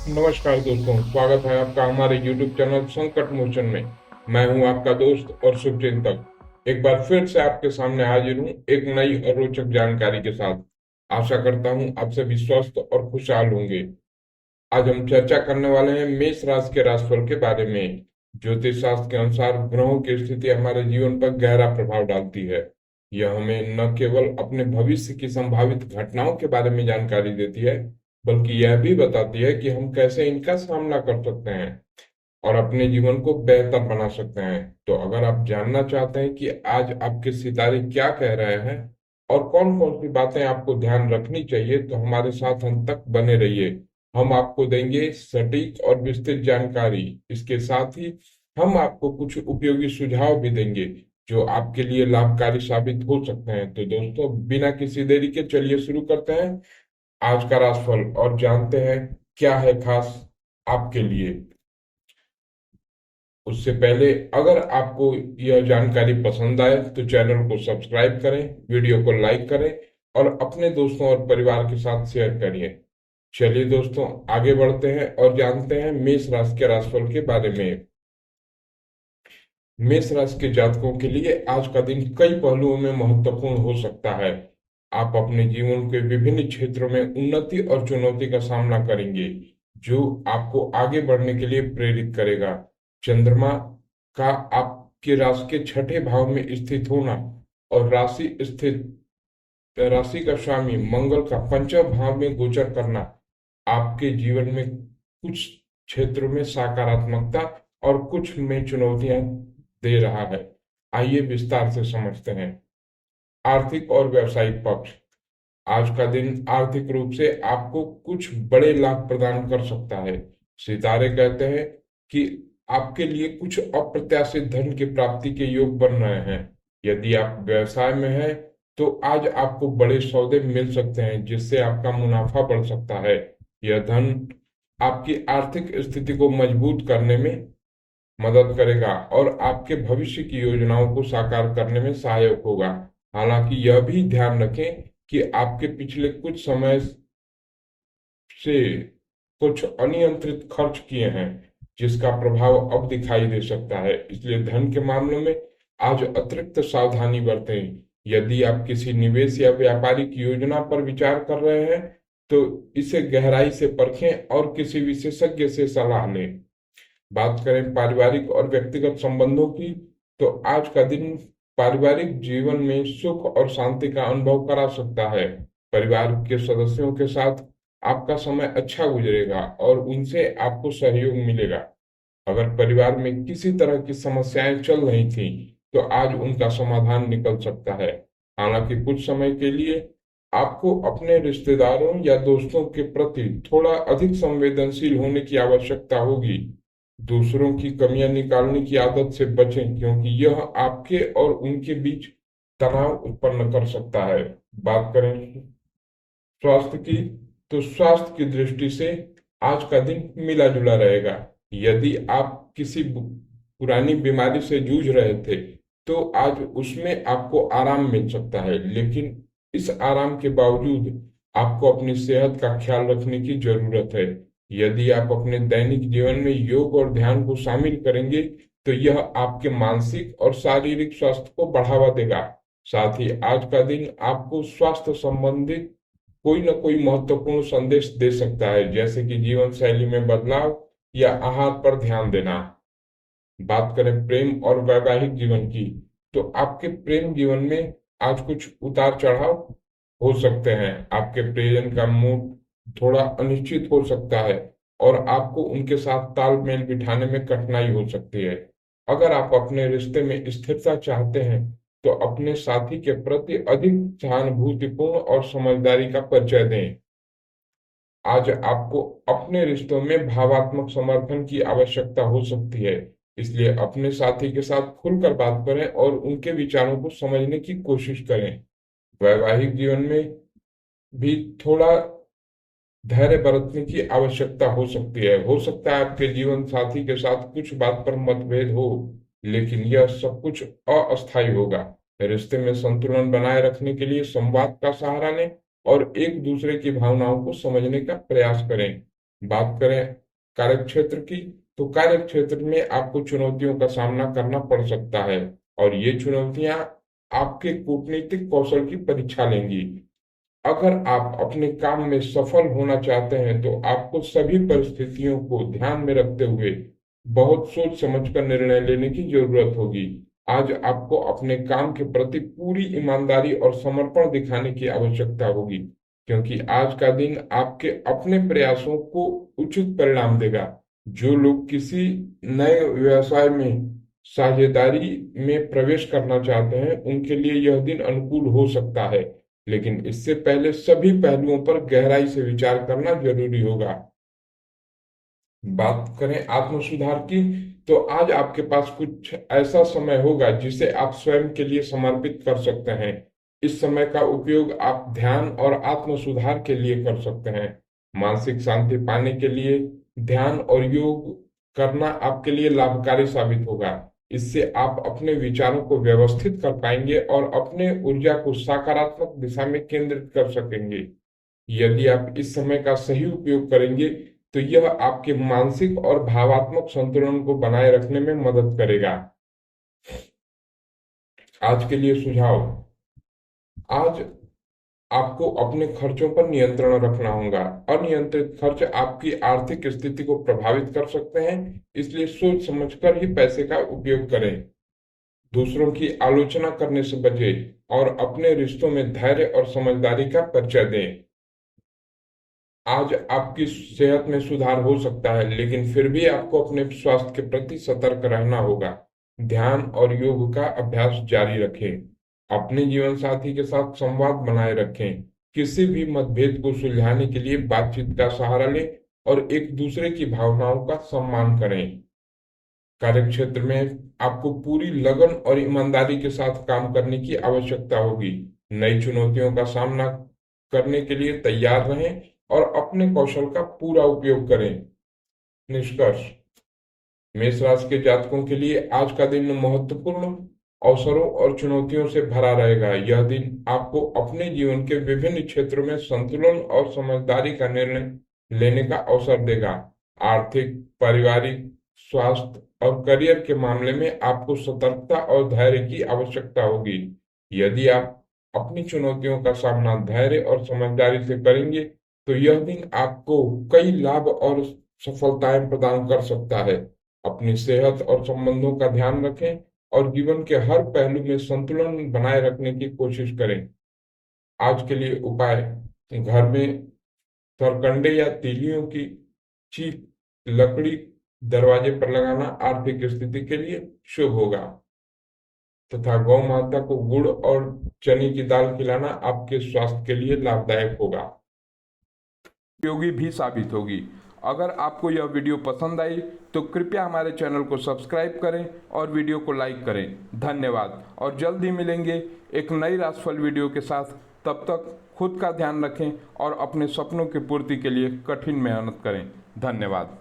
नमस्कार दोस्तों, स्वागत है आपका हमारे YouTube चैनल संकट मोचन में। मैं हूं आपका दोस्त और शुभचिंतक। एक बार फिर से आपके सामने हाजिर हूं एक नई और रोचक जानकारी के साथ। आशा करता हूं आप सभी स्वस्थ और खुशहाल होंगे। आज हम चर्चा करने वाले हैं मेष राशि के राशिफल के बारे में। ज्योतिष शास्त्र के अनुसार ग्रहों की स्थिति हमारे जीवन पर गहरा प्रभाव डालती है। यह हमें न केवल अपने भविष्य की संभावित घटनाओं के बारे में जानकारी देती है, बल्कि यह भी बताती है कि हम कैसे इनका सामना कर सकते हैं और अपने जीवन को बेहतर बना सकते हैं। तो अगर आप जानना चाहते हैं कि आज आपके सितारे क्या कह रहे हैं और कौन कौन सी बातें आपको ध्यान रखनी चाहिए, तो हमारे साथ अंत तक बने रहिए। हम आपको देंगे सटीक और विस्तृत जानकारी। इसके साथ ही हम आपको कुछ उपयोगी सुझाव भी देंगे जो आपके लिए लाभकारी साबित हो सकते हैं। तो दोस्तों, बिना किसी देरी के चलिए शुरू करते हैं आज का राशिफल और जानते हैं क्या है खास आपके लिए। उससे पहले अगर आपको यह जानकारी पसंद आए तो चैनल को सब्सक्राइब करें, वीडियो को लाइक करें और अपने दोस्तों और परिवार के साथ शेयर करिए। चलिए दोस्तों, आगे बढ़ते हैं और जानते हैं मेष राशि के राशिफल के बारे में। मेष राशि के जातकों के लिए आज का दिन कई पहलुओं में महत्वपूर्ण हो सकता है। आप अपने जीवन के विभिन्न क्षेत्रों में उन्नति और चुनौती का सामना करेंगे, जो आपको आगे बढ़ने के लिए प्रेरित करेगा। चंद्रमा का आपके राशि के छठे भाव में स्थित होना और राशि का स्वामी मंगल का पंचम भाव में गोचर करना आपके जीवन में कुछ क्षेत्रों में सकारात्मकता और कुछ में चुनौतियां दे रहा है। आइए विस्तार से समझते हैं। आर्थिक और व्यावसायिक पक्ष। आज का दिन आर्थिक रूप से आपको कुछ बड़े लाभ प्रदान कर सकता है। सितारे कहते हैं कि आपके लिए कुछ अप्रत्याशित धन की प्राप्ति के योग बन रहे हैं। यदि आप व्यवसाय में हैं तो आज आपको बड़े सौदे मिल सकते हैं, जिससे आपका मुनाफा बढ़ सकता है। यह धन आपकी आर्थिक स्थिति को मजबूत करने में मदद करेगा और आपके भविष्य की योजनाओं को साकार करने में सहायक होगा। हालांकि यह भी ध्यान रखें कि आपके पिछले कुछ समय से कुछ अनियंत्रित खर्च किए हैं, जिसका प्रभाव अब दिखाई दे सकता है। इसलिए धन के मामले में आज अतिरिक्त सावधानी बरतें। यदि आप किसी निवेश या व्यापारिक योजना पर विचार कर रहे हैं तो इसे गहराई से परखें और किसी विशेषज्ञ से सलाह लें। बात करें पारिवारिक और व्यक्तिगत संबंधों की, तो आज का दिन पारिवारिक जीवन में सुख और शांति का अनुभव करा सकता है। परिवार के सदस्यों के साथ आपका समय अच्छा गुजरेगा और उनसे आपको सहयोग मिलेगा। अगर परिवार में किसी तरह की समस्याएं चल रही थी तो आज उनका समाधान निकल सकता है। हालांकि कुछ समय के लिए आपको अपने रिश्तेदारों या दोस्तों के प्रति थोड़ा अधिक संवेदनशील होने की आवश्यकता होगी। दूसरों की कमियां निकालने की आदत से बचें, क्योंकि यह आपके और उनके बीच तनाव उत्पन्न कर सकता है। बात करें स्वास्थ्य की, तो स्वास्थ्य की दृष्टि से आज का दिन मिला जुला रहेगा। यदि आप किसी पुरानी बीमारी से जूझ रहे थे तो आज उसमें आपको आराम मिल सकता है, लेकिन इस आराम के बावजूद आपको अपनी सेहत का ख्याल रखने की जरूरत है। यदि आप अपने दैनिक जीवन में योग और ध्यान को शामिल करेंगे तो यह आपके मानसिक और शारीरिक स्वास्थ्य को बढ़ावा देगा। साथ ही आज का दिन आपको स्वास्थ्य संबंधित कोई न कोई महत्वपूर्ण संदेश दे सकता है, जैसे कि जीवन शैली में बदलाव या आहार पर ध्यान देना। बात करें प्रेम और वैवाहिक जीवन की, तो आपके प्रेम जीवन में आज कुछ उतार चढ़ाव हो सकते हैं। आपके प्रियजन का मूड थोड़ा अनिश्चित हो सकता है और आपको उनके साथ तालमेल बिठाने में कठिनाई हो सकती है। अगर आप अपने रिश्ते में स्थिरता चाहते हैं तो अपने साथी के प्रति अधिक सहानुभूतिपूर्ण और समझदारी का परिचय दें। आज आपको अपने रिश्तों में भावात्मक समर्थन की आवश्यकता हो सकती है, इसलिए अपने साथी के साथ खुलकर बात करें और उनके विचारों को समझने की कोशिश करें। वैवाहिक जीवन में भी थोड़ा धैर्य बरतने की आवश्यकता हो सकती है। हो सकता है आपके जीवन साथी के साथ कुछ बात पर मतभेद हो, लेकिन यह सब कुछ अस्थायी होगा। रिश्ते में संतुलन बनाए रखने के लिए संवाद का सहारा लें और एक दूसरे की भावनाओं को समझने का प्रयास करें। बात करें कार्यक्षेत्र की, तो कार्यक्षेत्र में आपको चुनौतियों का सामना करना पड़ सकता है, और ये चुनौतियां आपके कूटनीतिक कौशल की परीक्षा लेंगी। अगर आप अपने काम में सफल होना चाहते हैं तो आपको सभी परिस्थितियों को ध्यान में रखते हुए बहुत सोच समझकर निर्णय लेने की जरूरत होगी। आज आपको अपने काम के प्रति पूरी ईमानदारी और समर्पण दिखाने की आवश्यकता होगी, क्योंकि आज का दिन आपके अपने प्रयासों को उचित परिणाम देगा। जो लोग किसी नए व्यवसाय में साझेदारी में प्रवेश करना चाहते हैं, उनके लिए यह दिन अनुकूल हो सकता है, लेकिन इससे पहले सभी पहलुओं पर गहराई से विचार करना जरूरी होगा। बात करें आत्म सुधार की, तो आज आपके पास कुछ ऐसा समय होगा जिसे आप स्वयं के लिए समर्पित कर सकते हैं। इस समय का उपयोग आप ध्यान और आत्म सुधार के लिए कर सकते हैं। मानसिक शांति पाने के लिए ध्यान और योग करना आपके लिए लाभकारी साबित होगा। इससे आप अपने विचारों को व्यवस्थित कर पाएंगे और अपने ऊर्जा को सकारात्मक दिशा में केंद्रित कर सकेंगे। यदि आप इस समय का सही उपयोग करेंगे तो यह आपके मानसिक और भावात्मक संतुलन को बनाए रखने में मदद करेगा। आज के लिए सुझाव। आज आपको अपने खर्चों पर नियंत्रण रखना होगा। अनियंत्रित खर्च आपकी आर्थिक स्थिति को प्रभावित कर सकते हैं, इसलिए सोच समझकर ही पैसे का उपयोग करें। दूसरों की आलोचना करने से बचें और अपने रिश्तों में धैर्य और समझदारी का परिचय दें। आज आपकी सेहत में सुधार हो सकता है, लेकिन फिर भी आपको अपने स्वास्थ्य के प्रति सतर्क रहना होगा। ध्यान और योग का अभ्यास जारी रखें। अपने जीवन साथी के साथ संवाद बनाए रखें। किसी भी मतभेद को सुलझाने के लिए बातचीत का सहारा लें और एक दूसरे की भावनाओं का सम्मान करें। कार्यक्षेत्र में आपको पूरी लगन और ईमानदारी के साथ काम करने की आवश्यकता होगी। नई चुनौतियों का सामना करने के लिए तैयार रहें और अपने कौशल का पूरा उपयोग करें। निष्कर्ष। मेष राशि के जातकों के लिए आज का दिन महत्वपूर्ण अवसरों और चुनौतियों से भरा रहेगा। यह दिन आपको अपने जीवन के विभिन्न क्षेत्रों में संतुलन और समझदारी का निर्णय लेने का अवसर देगा। आर्थिक, पारिवारिक, स्वास्थ्य और करियर के मामले में आपको सतर्कता और धैर्य की आवश्यकता होगी। यदि आप अपनी चुनौतियों का सामना धैर्य और समझदारी से करेंगे तो यह दिन आपको कई लाभ और सफलताएं प्रदान कर सकता है। अपनी सेहत और संबंधों का ध्यान रखें और जीवन के हर पहलू में संतुलन बनाए रखने की कोशिश करें। आज के लिए उपाय। घर में सरकंडे या तीलियों की चीप लकड़ी दरवाजे पर लगाना आर्थिक स्थिति के लिए शुभ होगा, तथा गौ माता को गुड़ और चने की दाल खिलाना आपके स्वास्थ्य के लिए लाभदायक होगा, उपयोगी भी साबित होगी। अगर आपको यह वीडियो पसंद आई तो कृपया हमारे चैनल को सब्सक्राइब करें और वीडियो को लाइक करें। धन्यवाद, और जल्द ही मिलेंगे एक नई राशिफल वीडियो के साथ। तब तक खुद का ध्यान रखें और अपने सपनों की पूर्ति के लिए कठिन मेहनत करें। धन्यवाद।